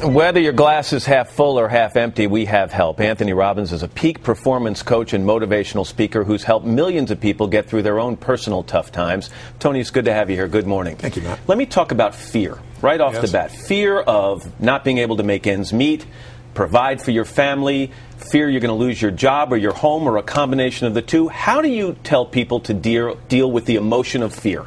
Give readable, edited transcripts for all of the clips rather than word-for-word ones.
Whether your glass is half full or half empty, we have help. Anthony Robbins is a peak performance coach and motivational speaker who's helped millions of people get through their own personal tough times. Tony, it's good to have you here. Good morning. Thank you, Matt. Let me talk about fear right off the bat. Fear of not being able to make ends meet, provide for your family, fear you're going to lose your job or your home or a combination of the two. How do you tell people to deal with the emotion of fear?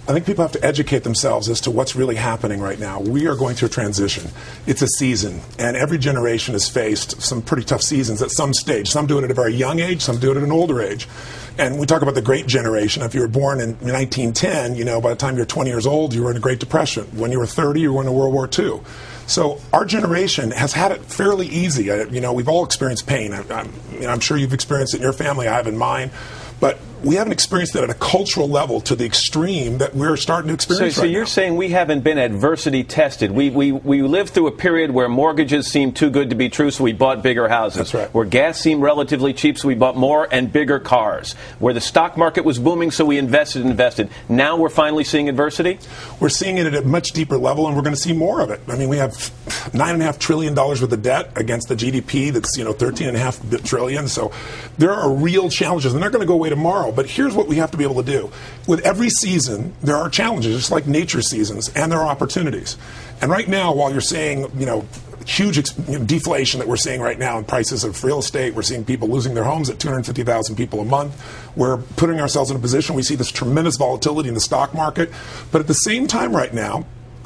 I think people have to educate themselves as to what's really happening right now. We are going through a transition. It's a season, and every generation has faced some pretty tough seasons at some stage. Some do it at a very young age, some do it at an older age. And we talk about the Great Generation. If you were born in 1910, by the time you're 20 years old, you were in a Great Depression. When you were 30, you were in World War II. So our generation has had it fairly easy. We've all experienced pain. I'm sure you've experienced it in your family. I have in mine. But we haven't experienced it at a cultural level to the extreme that we're starting to experience So you're saying we haven't been adversity tested. We lived through a period where mortgages seemed too good to be true, so we bought bigger houses. That's right. Where gas seemed relatively cheap, so we bought more and bigger cars. Where the stock market was booming, so we invested. Now we're finally seeing adversity? We're seeing it at a much deeper level, and we're going to see more of it. I mean, we have $9.5 trillion worth of debt against the GDP that's, $13.5 trillion. So there are real challenges. They're not going to go away tomorrow. But here's what we have to be able to do. With every season, there are challenges, just like nature seasons, and there are opportunities. And right now, while you're seeing, huge deflation that we're seeing right now in prices of real estate, we're seeing people losing their homes at 250,000 people a month. We're putting ourselves in a position, we see this tremendous volatility in the stock market. But at the same time right now,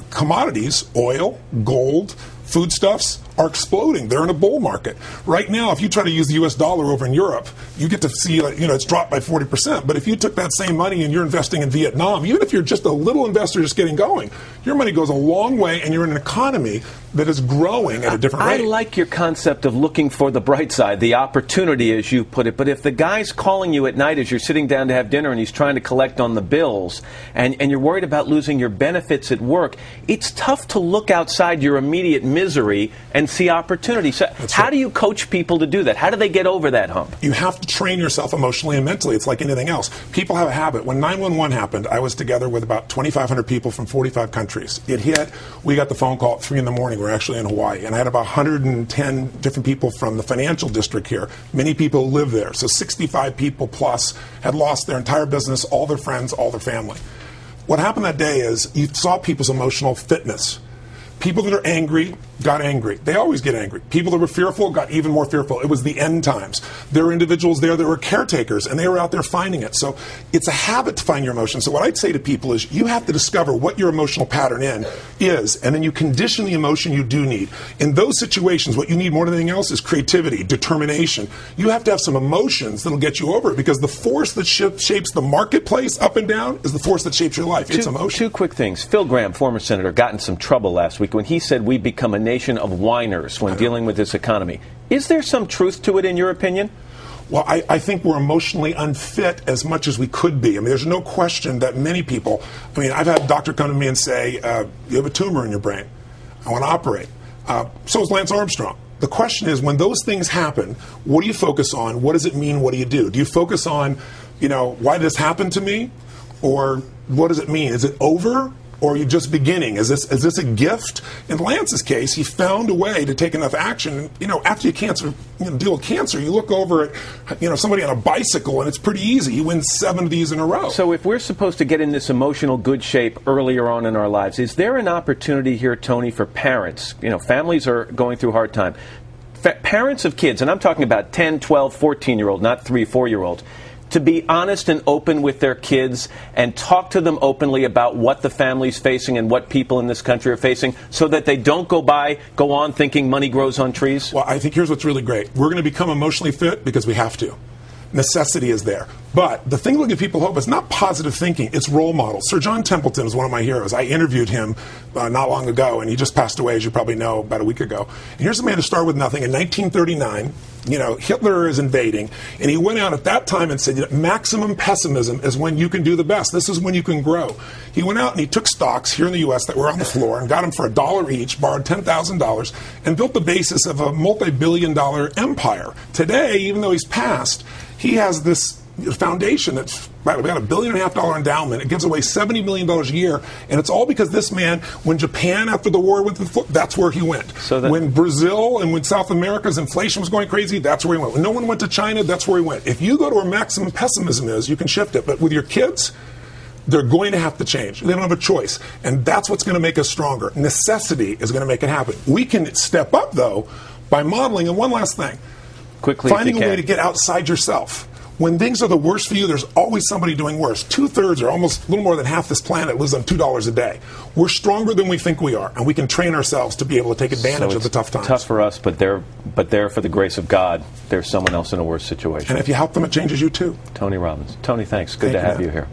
commodities, oil, gold, foodstuffs are exploding. They're in a bull market. Right now, if you try to use the U.S. dollar over in Europe, you get to see, it's dropped by 40%. But if you took that same money and you're investing in Vietnam, even if you're just a little investor just getting going, your money goes a long way and you're in an economy that is growing at a different rate. I like your concept of looking for the bright side, the opportunity, as you put it. But if the guy's calling you at night as you're sitting down to have dinner and he's trying to collect on the bills and you're worried about losing your benefits at work, it's tough to look outside your immediate misery and see opportunity. So how do you coach people to do that? How do they get over that hump? You have to train yourself emotionally and mentally. It's like anything else. People have a habit. When 911 happened, I was together with about 2,500 people from 45 countries. It hit. We got the phone call at 3 in the morning. We're actually in Hawaii. And I had about 110 different people from the financial district here. Many people live there. So 65 people plus had lost their entire business, all their friends, all their family. What happened that day is you saw people's emotional fitness. People that are angry got angry. They always get angry. People that were fearful got even more fearful. It was the end times. There were individuals there that were caretakers, and they were out there finding it. So it's a habit to find your emotions. So what I'd say to people is you have to discover what your emotional pattern is, and then you condition the emotion you do need. In those situations, what you need more than anything else is creativity, determination. You have to have some emotions that'll get you over it, because the force that shapes the marketplace up and down is the force that shapes your life. It's emotion. Two quick things. Phil Gramm, former senator, got in some trouble last week when he said we've become a nation of whiners when dealing with this economy. Is there some truth to it, in your opinion? Well, I think we're emotionally unfit as much as we could be. I mean, there's no question that many people, I've had a doctor come to me and say, you have a tumor in your brain. I want to operate. So is Lance Armstrong. The question is, when those things happen, what do you focus on? What does it mean? What do you do? Do you focus on, why did this happen to me? Or what does it mean? Is it over? Or are you just beginning? Is this a gift? In Lance's case, he found a way to take enough action. After you deal with cancer, you look over at somebody on a bicycle, and it's pretty easy. He wins 7 of these in a row. So if we're supposed to get in this emotional good shape earlier on in our lives, is there an opportunity here, Tony, for parents? Families are going through a hard time. Parents of kids, and I'm talking about 10, 12, 14-year-old, not 3, 4-year-olds, to be honest and open with their kids and talk to them openly about what the family's facing and what people in this country are facing, so that they don't go on thinking money grows on trees? Well, I think here's what's really great. We're going to become emotionally fit because we have to. Necessity is there. But the thing that will give people hope is not positive thinking, it's role models. Sir John Templeton is one of my heroes. I interviewed him not long ago, and he just passed away, as you probably know, about a week ago. And here's a man who started with nothing. In 1939, Hitler is invading, and he went out at that time and said, maximum pessimism is when you can do the best. This is when you can grow. He went out and he took stocks here in the U.S. that were on the floor and got them for $1 each, borrowed $10,000, and built the basis of a multi-billion-dollar empire. Today, even though he's passed, he has this a foundation that's got $1.5 billion endowment. It gives away $70 million a year, and it's all because this man, when Japan after the war went to the floor, that's where he went. When Brazil and when South America's inflation was going crazy, that's where he went. When no one went to China, that's where he went. If you go to where maximum pessimism is, you can shift it. But with your kids, they're going to have to change. They don't have a choice. And that's what's going to make us stronger. Necessity is going to make it happen. We can step up, though, by modeling. And one last thing. Quickly, finding a way to get outside yourself. When things are the worst for you, there's always somebody doing worse. 2/3 or almost a little more than half this planet lives on $2 a day. We're stronger than we think we are, and we can train ourselves to be able to take advantage of the tough times. Tough for us, but there, for the grace of God, there's someone else in a worse situation. And if you help them, it changes you too. Tony Robbins. Tony, thanks. Good to have you here.